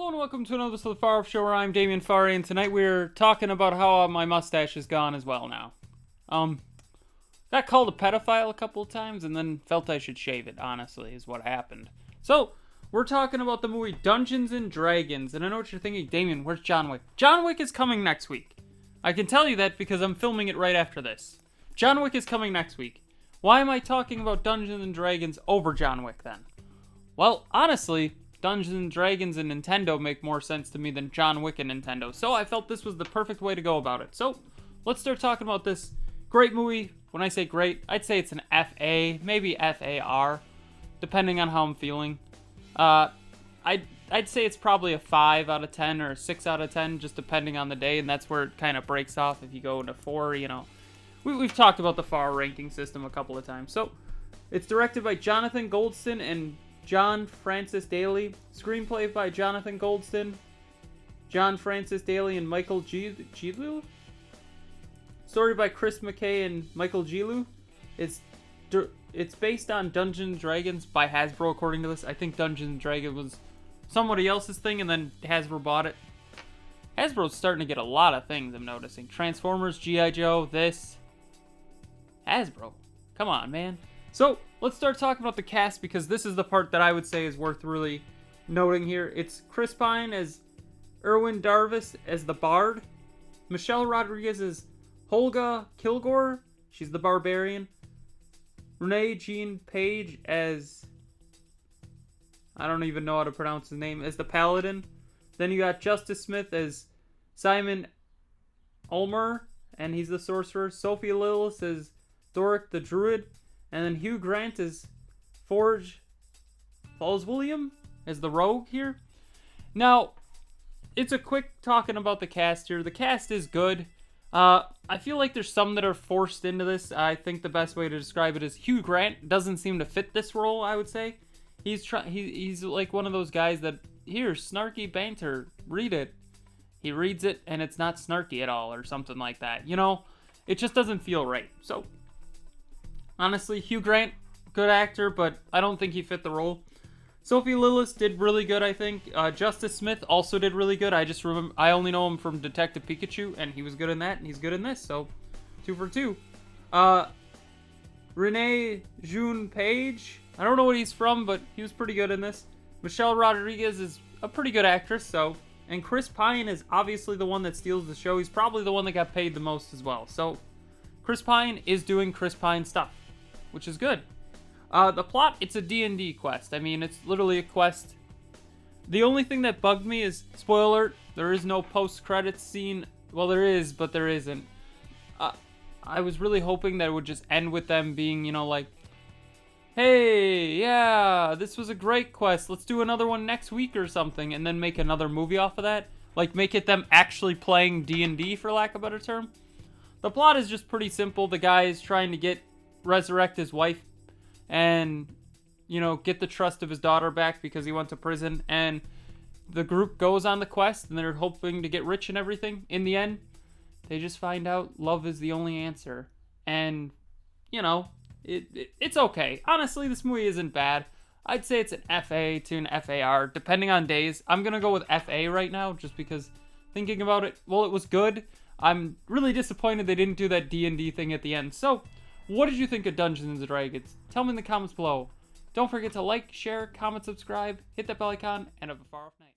Hello and welcome to another episode of the Farr Show, where I'm Damien Farr, and tonight we're talking about how my mustache is gone as well now. Got called a pedophile a couple of times and then felt I should shave it, honestly, is what happened. So, we're talking about the movie Dungeons and Dragons, and I know what you're thinking, Damien, where's John Wick? John Wick is coming next week. I can tell you that because I'm filming it right after this. John Wick is coming next week. Why am I talking about Dungeons and Dragons over John Wick then? Well, honestly, Dungeons and Dragons and Nintendo make more sense to me than John Wick and Nintendo, so I felt this was the perfect way to go about it. So, let's start talking about this great movie. When I say great, I'd say it's an FA, maybe FAR, depending on how I'm feeling. I'd say it's probably a 5 out of 10 or a 6 out of 10, just depending on the day, and that's where it kind of breaks off. If you go into 4, you know. We've talked about the FAR ranking system a couple of times. So, it's directed by Jonathan Goldston and John Francis Daly. Screenplay by Jonathan Goldston, John Francis Daly, and Michael Gilu. Story by Chris McKay and Michael Gilu. It's based on Dungeons and Dragons by Hasbro, according to this. I think Dungeons and Dragons was somebody else's thing, and then Hasbro bought it. Hasbro's starting to get a lot of things, I'm noticing. Transformers, G.I. Joe, this. Hasbro. Come on, man. So, let's start talking about the cast, because this is the part that I would say is worth really noting here. It's Chris Pine as Erwin Darvis as the Bard. Michelle Rodriguez as Holga Kilgore. She's the Barbarian. Renee Jean Page as... I don't even know how to pronounce his name. As the Paladin. Then you got Justice Smith as Simon Ulmer, and he's the Sorcerer. Sophie Lillis as Doric the Druid. And then Hugh Grant as Forge William as the Rogue here. Now, it's a quick talking about the cast here. The cast is good. I feel like there's some that are forced into this. I think the best way to describe it is Hugh Grant doesn't seem to fit this role, I would say. He's like one of those guys that, here, snarky banter, read it. He reads it and it's not snarky at all or something like that. You know, it just doesn't feel right. So, honestly, Hugh Grant, good actor, but I don't think he fit the role. Sophie Lillis did really good, I think. Justice Smith also did really good. I only know him from Detective Pikachu, and he was good in that, and he's good in this, so 2 for 2. Renee Jean Page, I don't know what he's from, but he was pretty good in this. Michelle Rodriguez is a pretty good actress, so. And Chris Pine is obviously the one that steals the show. He's probably the one that got paid the most as well. So, Chris Pine is doing Chris Pine stuff, which is good. The plot, it's a D&D quest. I mean, it's literally a quest. The only thing that bugged me is, spoiler alert, there is no post-credits scene. Well, there is, but there isn't. I was really hoping that it would just end with them being, you know, like, hey, yeah, this was a great quest. Let's do another one next week or something, and then make another movie off of that. Like, make it them actually playing D&D, for lack of a better term. The plot is just pretty simple. The guy is trying to resurrect his wife and, you know, get the trust of his daughter back because he went to prison. And the group goes on the quest, and they're hoping to get rich and everything. In the end, they just find out love is the only answer. And, you know, it's okay. Honestly, this movie isn't bad. I'd say it's an FA to an FAR, depending on days. I'm going to go with FA right now, just because thinking about it, well, it was good. I'm really disappointed they didn't do that D&D thing at the end. So, what did you think of Dungeons & Dragons? Tell me in the comments below. Don't forget to like, share, comment, subscribe, hit that bell icon, and have a far off night.